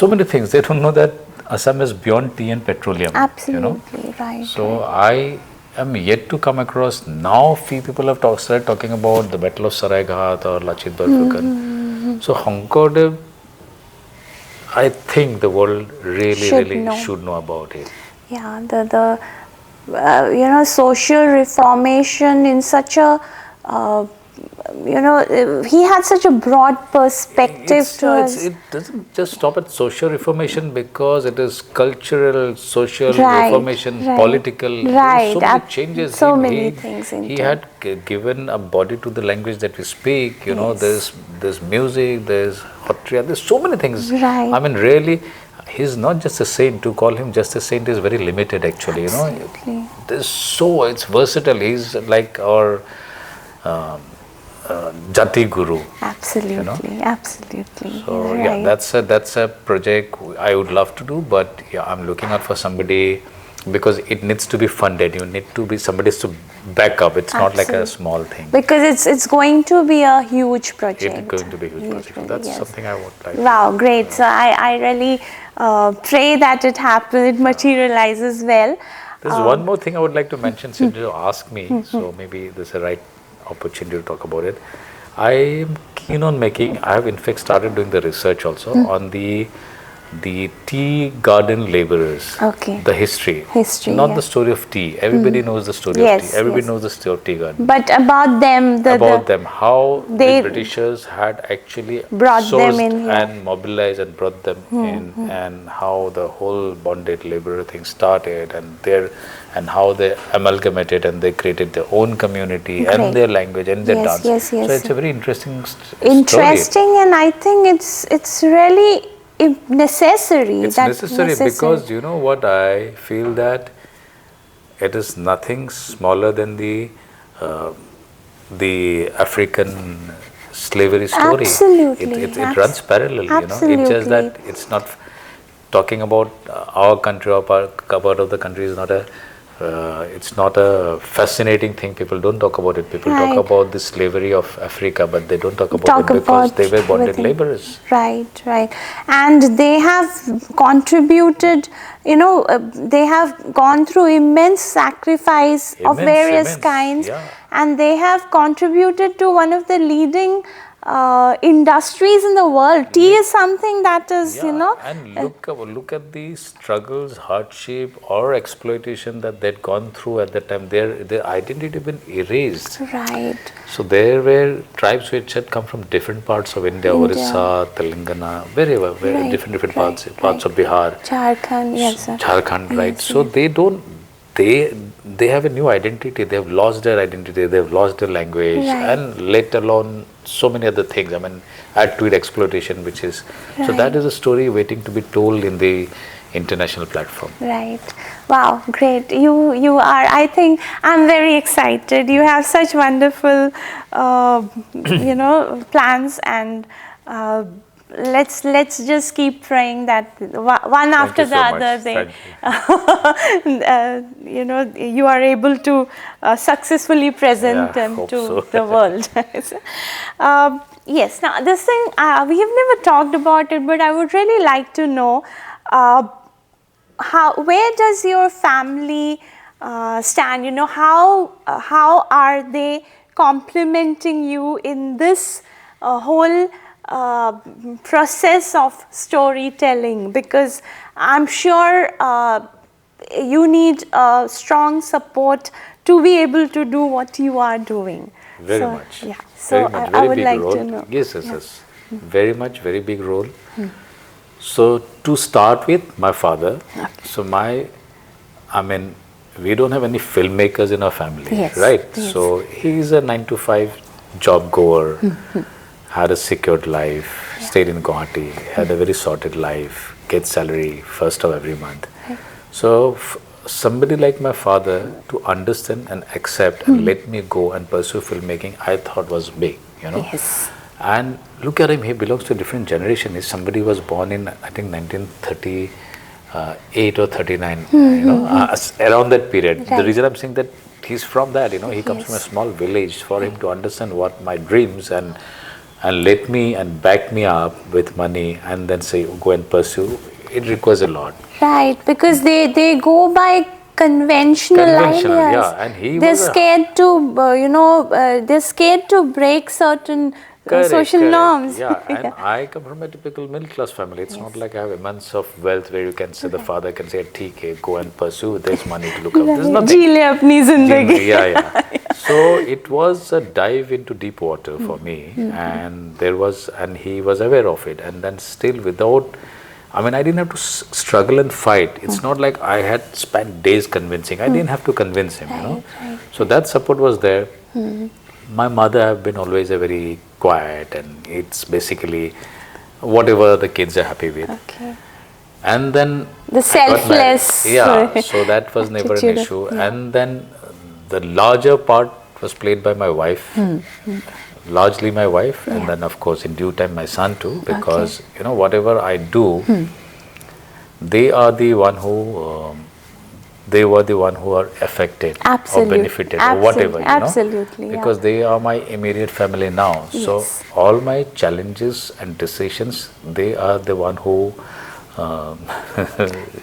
S2: many things. They don't know that Assam is beyond tea and petroleum.
S1: Absolutely,
S2: you know? So I am yet to come across. Now few people have started talking about the Battle of Saraighat or Lachit Barphukan. So Honker, I think the world really should know about it.
S1: Yeah, the you know, social reformation in such a he had such a broad perspective
S2: it doesn't just stop at social reformation, because it is cultural, social
S1: Right,
S2: reformation,
S1: right,
S2: political. There
S1: right,
S2: are so many changes.
S1: so many things
S2: He
S1: into
S2: had given a body to the language that we speak. There's music, there's hotria, there's so many things.
S1: Right.
S2: I mean, really, he's not just a saint. To call him just a saint is very limited, actually.
S1: Absolutely.
S2: It's versatile. He's like our Jati Guru.
S1: Absolutely, absolutely.
S2: So
S1: right.
S2: yeah, that's a project I would love to do, but yeah, I'm looking out for somebody, because it needs to be funded. You need to be somebody to back up. It's not like a small thing.
S1: Because it's going to be a huge project.
S2: It's going to be a huge project. So that's something I would like.
S1: Wow, great. So I really pray that it happens, it materializes well.
S2: There's one more thing I would like to mention, since you asked me, so maybe this is the right opportunity to talk about it. I am keen on I have in fact started doing the research also on the tea garden laborers.
S1: Okay.
S2: The history. Not the story of tea. Everybody knows the story of tea. Everybody knows the story of tea garden.
S1: But about them,
S2: how the Britishers had actually
S1: brought
S2: sourced
S1: them in here.
S2: and mobilized and brought them in, and how the whole bonded laborer thing started, and how they amalgamated and they created their own community and their language and their dance.
S1: Yes.
S2: So it's a very interesting
S1: interesting, and I think it's really necessary.
S2: It's necessary because you know what, I feel that it is nothing smaller than the African slavery story.
S1: Absolutely.
S2: It runs parallel.
S1: Absolutely.
S2: It's just that it's not talking about our country or part of the country is not it's not a fascinating thing. People don't talk about it. People talk about the slavery of Africa, but they don't talk about it because they were bonded laborers.
S1: Right. And they have contributed, they have gone through immense sacrifice of various kinds, and they have contributed to one of the leading industries in the world. Tea is something that is,
S2: And look at the struggles, hardship, or exploitation that they'd gone through at that time. Their identity had been erased.
S1: Right.
S2: So there were tribes which had come from different parts of India, Orissa, Telangana, wherever, different parts of Bihar, Jharkhand, right? So they have a new identity. They have lost their identity. They have lost their language, and let alone so many other things. I mean, add to it exploitation, which is so that is a story waiting to be told in the international platform.
S1: Right. Wow, great. You are, I think I'm very excited. You have such wonderful plans, and let's just keep praying that one after the other you are able to successfully present them to the world. Yes, now this thing we have never talked about it, but I would really like to know where does your family stand? How are they complementing you in this whole process of storytelling? Because I'm sure you need strong support to be able to do what you are doing.
S2: Very much.
S1: Yeah. So I would like to know.
S2: Yes. Very big role. So to start with, my father. So we don't have any filmmakers in our family, right? Yes. So he's a 9-to-5 job goer. Had a secured life, stayed in Guwahati, had a very sorted life, gets salary first of every month. So somebody like my father to understand and accept and let me go and pursue filmmaking, I thought was big,
S1: Yes.
S2: And look at him, he belongs to a different generation. He's somebody who was born in, I think, 1938 or 39, around that period. Right. The reason I'm saying that he's from that, he comes from a small village. For him to understand what my dreams and let me and back me up with money and then say go and pursue, it requires a lot. Right,
S1: because they go by conventional ideas.
S2: And
S1: they're scared to they're scared to break certain social norms.
S2: And I come from a typical middle class family. It's not like I have immense of wealth where you can say the father can say, "Okay, go and pursue. There's money to look up." There's nothing. So it was a dive into deep water for me, and he was aware of it, and then still without, I mean, I didn't have to struggle and fight. It's not like I had spent days convincing. I didn't have to convince him, you know. So that support was there. My mother have been always a very quiet, and it's basically whatever the kids are happy with.
S1: Okay.
S2: And then
S1: The selfless.
S2: Yeah, so that was never an
S1: attitude of-
S2: issue. And then the larger part was played by my wife, largely my wife, and then of course in due time my son too, because you know, whatever I do, they are the one who they were the one who are affected or benefited or whatever, you know,
S1: absolutely,
S2: because they are my immediate family now. So all my challenges and decisions, they are the one who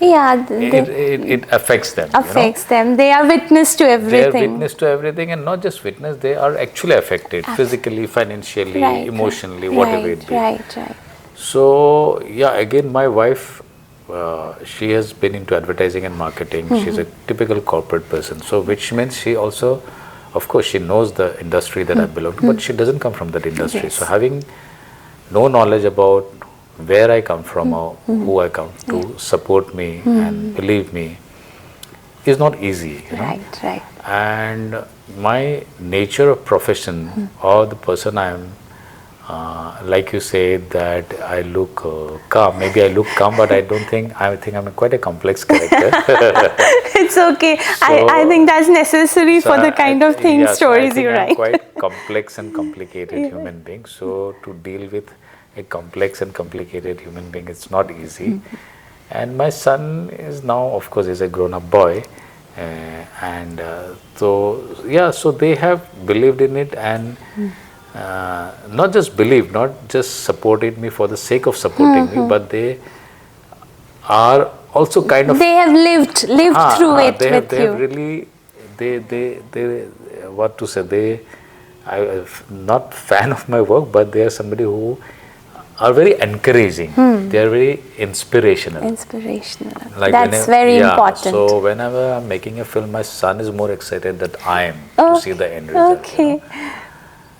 S2: it affects them.
S1: Affects them. They are witness to everything.
S2: They are witness to everything, and not just witness, they are actually affected physically, financially, emotionally, whatever it be.
S1: Right.
S2: So, yeah, again, my wife, she has been into advertising and marketing. She's a typical corporate person. So, which means she also, of course, she knows the industry that I belong to, but she doesn't come from that industry. So, having no knowledge about where I come from or who I come to support me and believe me is not easy, you know.
S1: Right.
S2: And my nature of profession or the person I am, like you say that I look calm. Maybe I look calm, but I think I'm quite a complex character.
S1: It's okay. I think that's necessary for the kind of stories you write.
S2: I'm quite complex and complicated human being. So to deal with a complex and complicated human being, it's not easy. And my son is now, of course, is a grown-up boy, so they have believed in it, and not just believed, not just supported me for the sake of supporting me, but they are also kind of,
S1: they have lived through it
S2: they
S1: with
S2: have
S1: you.
S2: Really, they what to say, they, I'm not fan of my work, but they are somebody who are very encouraging. They are very inspirational. Like
S1: that's very important.
S2: So whenever I'm making a film, my son is more excited than I am to see the end result.
S1: Okay.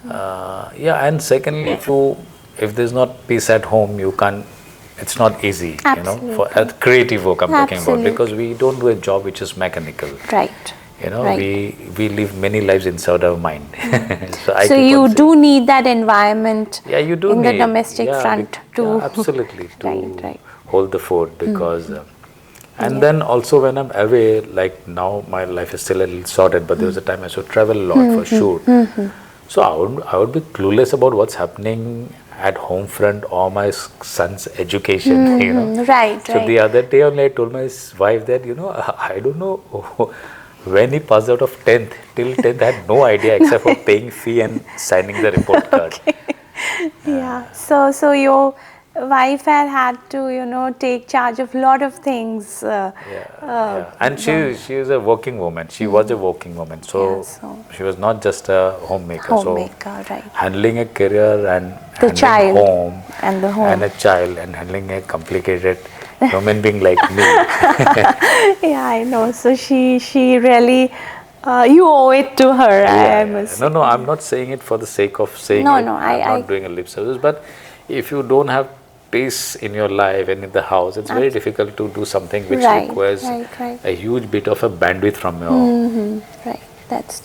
S2: You know? And secondly, if there's not peace at home, you can't. It's not easy, you know, for creative work I'm talking about, because we don't do a job which is mechanical.
S1: Right.
S2: You know, we live many lives inside our mind.
S1: So you do need that environment
S2: you do
S1: in
S2: need,
S1: the domestic front to
S2: absolutely to
S1: right.
S2: hold the fort, because and then also when I'm away, like now my life is still a little sorted, but there was a time I should travel a lot for shoot. So I would be clueless about what's happening at home front or my son's education, you know. So the other day only I told my wife that, you know, I don't know when he passed out of 10th, till 10th I had no idea except for paying fee and signing the report card.
S1: So your wife had to, you know, take charge of a lot of things.
S2: And she is a working woman. She was a working woman. So she was not just a homemaker. Handling a career and
S1: the child
S2: home
S1: and the home
S2: and a child and handling a complicated human being like me.
S1: I know. So she really, you owe it to her. I must say.
S2: No, I'm not saying it for the sake of saying it. I'm not doing a lip service. But if you don't have peace in your life and in the house, it's very difficult to do something which requires a huge bit of a bandwidth from your.
S1: That's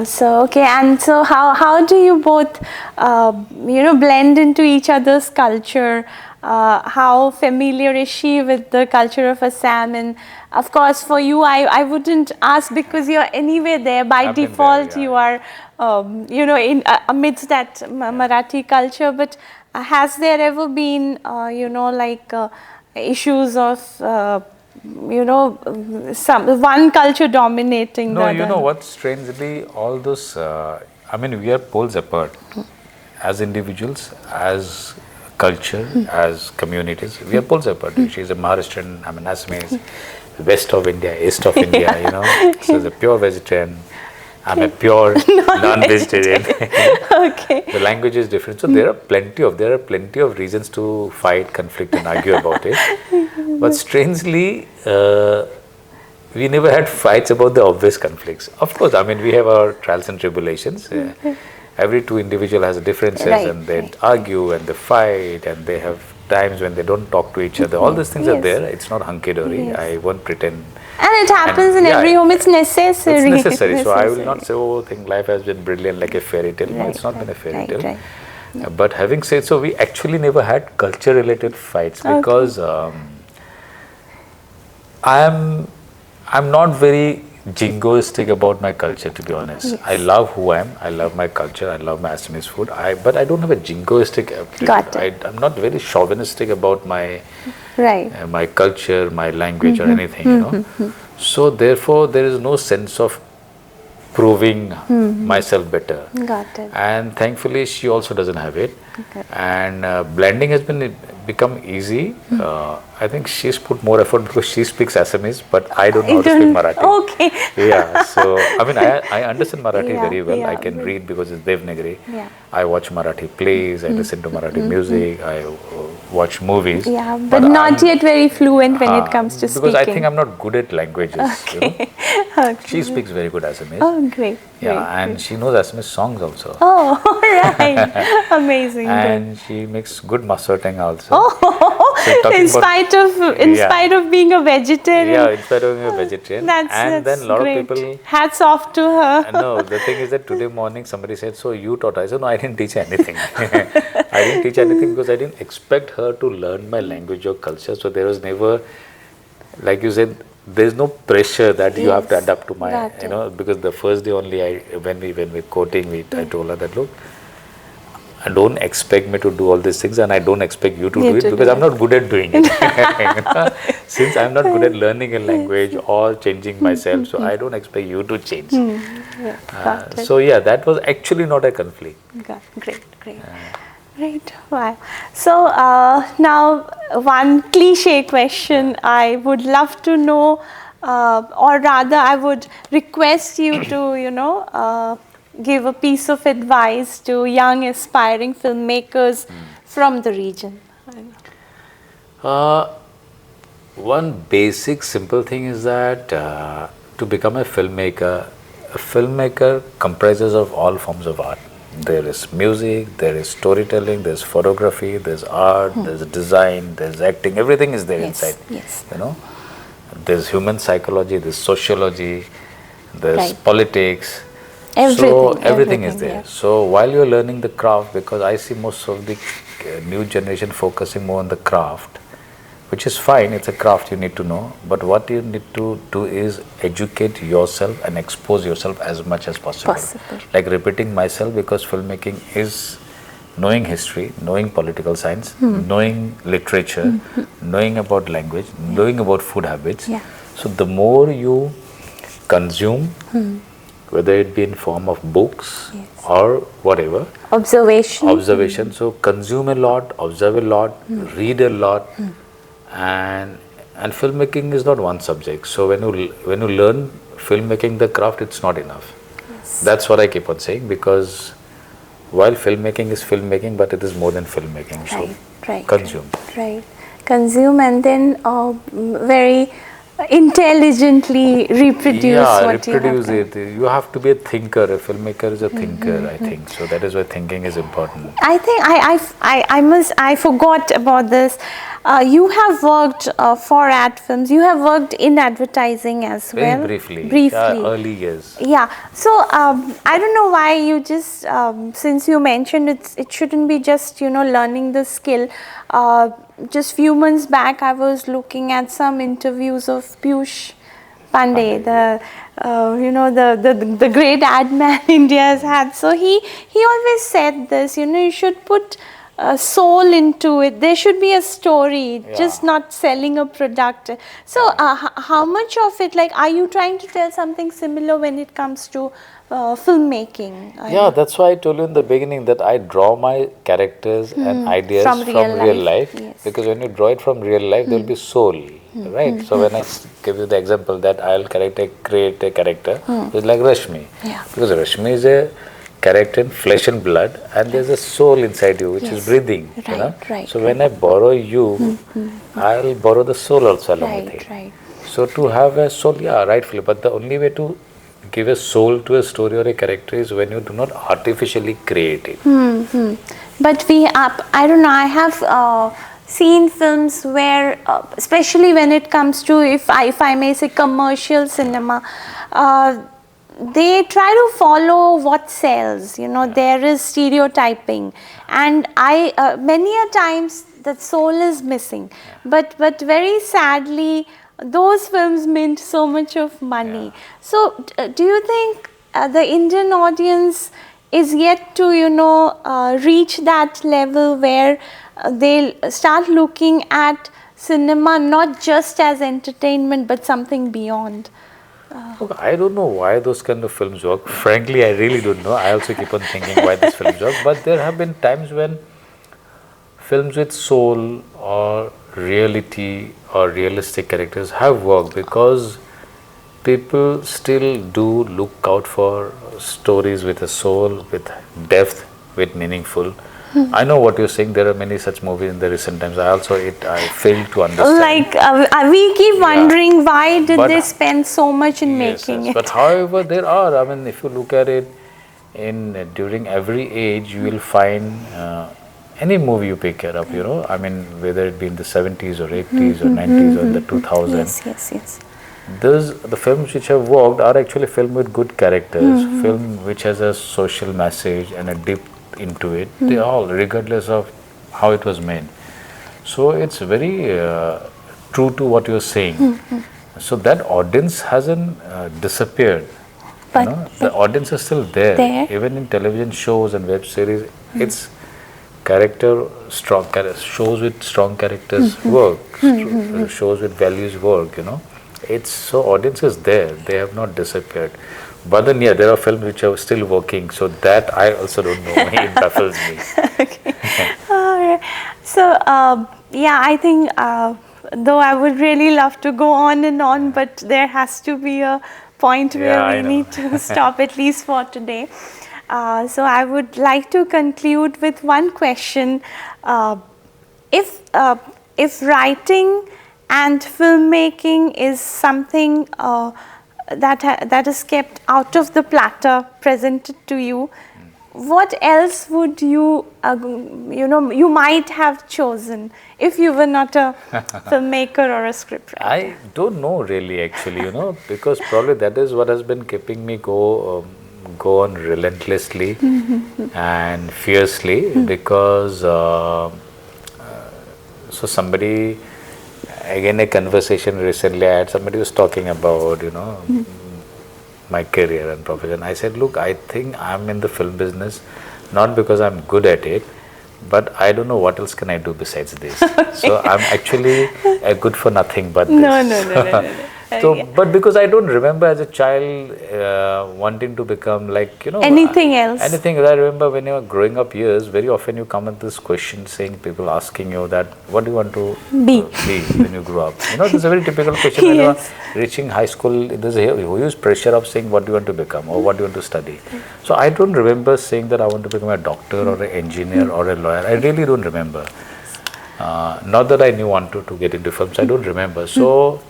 S1: so okay. And so how do you both you know, blend into each other's culture? How familiar is she with the culture of Assam? And of course for you, I wouldn't ask because you're anyway there by default. You are you know, in amidst that Marathi culture. But has there ever been you know, like issues of you know, one culture dominating the other?
S2: You know what, strangely, all those, I mean, we are poles apart as individuals, as culture, as communities. We are poles apart. She's a Maharashtrian, I'm an Assamese, west of India, east of India, you know. She's a pure vegetarian. I'm a pure non-vegetarian. The language is different. So there are plenty of reasons to fight, conflict and argue about it. But strangely, we never had fights about the obvious conflicts. Of course, I mean, we have our trials and tribulations. Every two individual has differences,
S1: Right,
S2: and they
S1: right.
S2: argue and they fight, and they have times when they don't talk to each other. All these things are
S1: Yes.
S2: there. It's not hunky-dory.
S1: Yes.
S2: I won't pretend.
S1: And it happens in
S2: yeah,
S1: every home. It's necessary.
S2: It's necessary. So I will
S1: Necessary.
S2: not say, oh, think life has been brilliant like a fairy tale. No,
S1: Right,
S2: it's not been a fairy
S1: right,
S2: tale.
S1: right.
S2: But having said so, we actually never had culture-related fights because I'm not very jingoistic about my culture, to be honest.
S1: Yes.
S2: I love who I am. I love my culture. I love my Assamese food. But I don't have a jingoistic attitude.
S1: Got it.
S2: I'm not very chauvinistic about my
S1: Right.
S2: my culture, my language, or anything. You know. So therefore, there is no sense of proving myself better.
S1: Got it.
S2: And thankfully, she also doesn't have it.
S1: Okay.
S2: And blending has become easy. I think she's put more effort because she speaks Assamese, but I don't know how to speak Marathi.
S1: Okay.
S2: Yeah, so I mean, I understand Marathi
S1: Yeah,
S2: very well.
S1: yeah,
S2: I can read because it's Devanagari.
S1: Yeah.
S2: I watch Marathi plays. I listen to Marathi music. I watch movies.
S1: Yeah, but not
S2: I'm-
S1: yet very fluent when it comes to
S2: because
S1: speaking.
S2: I think I'm not good at languages. You know?
S1: Okay.
S2: She speaks very good Assamese.
S1: Oh, great.
S2: Yeah,
S1: great.
S2: and she knows Assamese songs also.
S1: Oh, right. Amazing.
S2: And she makes good masur tang also.
S1: Oh,
S2: So talking
S1: in
S2: about-
S1: spite of being a vegetarian.
S2: Yeah, instead of being a vegetarian.
S1: That's
S2: then a lot
S1: great.
S2: of people.
S1: Hats off to her.
S2: No, the thing is that today morning somebody said, so you taught her. I said, no, I didn't teach her anything. I didn't teach her anything because I didn't expect her to learn my language or culture. So there was never, like you said, there's no pressure that you have to
S1: Yes,
S2: adapt to my,
S1: got
S2: you
S1: it.
S2: know, because the first day only when we're quoting, I told her that, look, I don't expect me to do all these things and I don't expect you to
S1: You
S2: do it
S1: to
S2: because
S1: do
S2: I'm not good at doing it. You know? Since I'm not good at learning a language or changing myself, so I don't expect you to change.
S1: Yeah, got it.
S2: So yeah, that was actually not a conflict.
S1: Great. Great. Wow. So now one cliche question I would love to know, or rather I would request you to, give a piece of advice to young aspiring filmmakers from the region.
S2: One basic simple thing is that to become a filmmaker comprises of all forms of art. There is music, there is storytelling, there's photography, there's art, there's design, there's acting, everything is there inside.
S1: Yes.
S2: You know, there's human psychology, there's sociology, there's
S1: Right.
S2: politics.
S1: Everything,
S2: Everything is
S1: everything,
S2: there.
S1: yeah.
S2: So while you're learning the craft, because I see most of the new generation focusing more on the craft, which is fine, it's a craft you need to know, but what you need to do is educate yourself and expose yourself as much as possible. Like repeating myself, because filmmaking is knowing history, knowing political science, knowing literature, knowing about language, knowing about food habits.
S1: Yeah.
S2: So the more you consume, whether it be in form of books or whatever, observation. So consume a lot, observe a lot, read a lot, and filmmaking is not one subject. So when you learn filmmaking, the craft, it's not enough. That's what I keep on saying, because while filmmaking is filmmaking, but it is more than filmmaking.
S1: Right.
S2: Consume.
S1: Right. Consume and then very intelligently reproduce what you have
S2: reproduce
S1: done.
S2: it. You have to be a thinker. A filmmaker is a thinker, I think. So that is why thinking is important.
S1: I think I forgot about this. You have worked for ad films. You have worked in advertising as well.
S2: Very briefly.
S1: Briefly.
S2: Yeah, early years.
S1: Yeah. So I don't know why you just since you mentioned it shouldn't be just learning the skill. Just few months back, I was looking at some interviews of Piyush Pandey, the great ad man India has had. So he always said this. You should put soul into it. There should be a story, just not selling a product. So how much of it, like, are you trying to tell something similar when it comes to filmmaking?
S2: Yeah, that's why I told you in the beginning that I draw my characters and ideas
S1: From
S2: from
S1: real
S2: real life.
S1: yes.
S2: Because when you draw it from real life, there will be soul, right? So when I give you the example that I'll create a character, it's like Rashmi.
S1: Yeah.
S2: Because Rashmi is a character in flesh and blood, and there's a soul inside you which is breathing.
S1: Right.
S2: So when I borrow you, I'll borrow the soul also along with it.
S1: Right.
S2: So to have a soul, yeah, rightfully, but the only way to give a soul to a story or a character is when you do not artificially create it.
S1: But I don't know, I have seen films where, especially when it comes to, if I may say, commercial cinema, they try to follow what sells. There is stereotyping, and many a times the soul is missing. But very sadly, those films mint so much of money. So do you think the Indian audience is yet to reach that level where they'll start looking at cinema not just as entertainment but something beyond?
S2: Look, I don't know why those kind of films work. Frankly, I really don't know. I also keep on thinking why these films work. But there have been times when films with soul or reality or realistic characters have worked, because people still do look out for stories with a soul, with depth, with meaningful. I know what you're saying. There are many such movies in the recent times. I failed to understand.
S1: Like we keep wondering why did they spend so much in making it.
S2: But however, there are. I mean, if you look at it, during every age, you will find any movie you pick it up. I mean, whether it be in the 70s or 80s or 90s or in the 2000s.
S1: Yes.
S2: The films which have worked are actually films with good characters, film which has a social message and a deep into it. They all, regardless of how it was made. So it's very true to what you're saying. So that audience hasn't disappeared.
S1: But
S2: the audience is still there. Even in television shows and web series, it's shows with strong characters work, shows with values work. It's so audience is there. They have not disappeared. But then, there are films which are still working. So that I also don't know. It baffles me.
S1: Okay. All right. So, I think, though I would really love to go on and on, but there has to be a point where we need to stop, at least for today. So, I would like to conclude with one question. If writing and filmmaking is something that is kept out of the platter presented to you, what else would you you might have chosen if you were not a filmmaker or a scriptwriter?
S2: I don't know really, actually, because probably that is what has been keeping me go on relentlessly and fiercely, because so somebody, again, a conversation recently I had, somebody was talking about, my career and profession. I said, look, I think I'm in the film business, not because I'm good at it, but I don't know what else can I do besides this. So I'm actually good for nothing but this.
S1: No.
S2: So, but because I don't remember as a child wanting to become like,
S1: anything else.
S2: Anything. I remember when you were growing up years, very often you come at this question saying, people asking you that, what do you want to be when you grow up? This is a very typical question when you are reaching high school. There's a huge pressure of saying what do you want to become or what do you want to study. So I don't remember saying that I want to become a doctor or an engineer or a lawyer. I really don't remember. Not that I knew wanted to get into films. I don't remember. So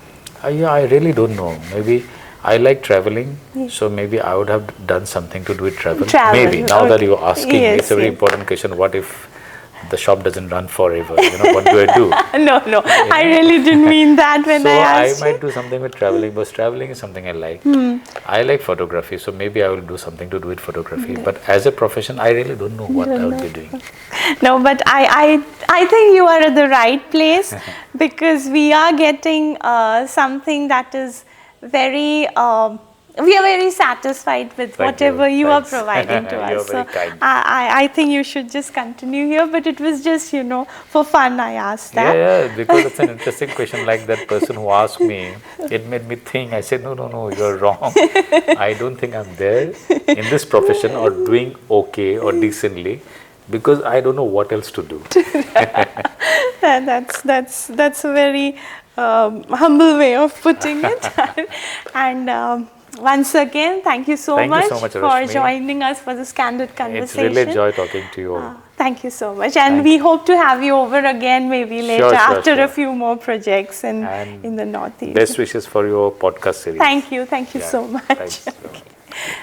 S2: I really don't know. Maybe I like traveling, so maybe I would have done something to do with travel. Maybe, now that you're asking me, it's a very important question. What if the shop doesn't run forever? What do I do?
S1: No, I really didn't mean that when I asked.
S2: So I might do something with traveling, because traveling is something I like. I like photography, so maybe I will do something to do with photography. But as a profession, I really don't know what I would be doing.
S1: No, but I think you are at the right place, because we are getting something that is very, we are very satisfied with whatever you are providing to us. So I think you should just continue here, but it was just, for fun I asked that.
S2: Yeah, because it's an interesting question. Like that person who asked me, it made me think. I said, no, you're wrong. I don't think I'm there in this profession or doing okay or decently, because I don't know what else to do.
S1: That's a very humble way of putting it. And once again, thank you so much for joining us for this candid conversation.
S2: It's really a joy talking to you all.
S1: Thank you so much. And we hope to have you over again maybe later after a few more projects in the Northeast.
S2: Best wishes for your podcast series.
S1: Thank you. Thank you so much.
S2: Thanks.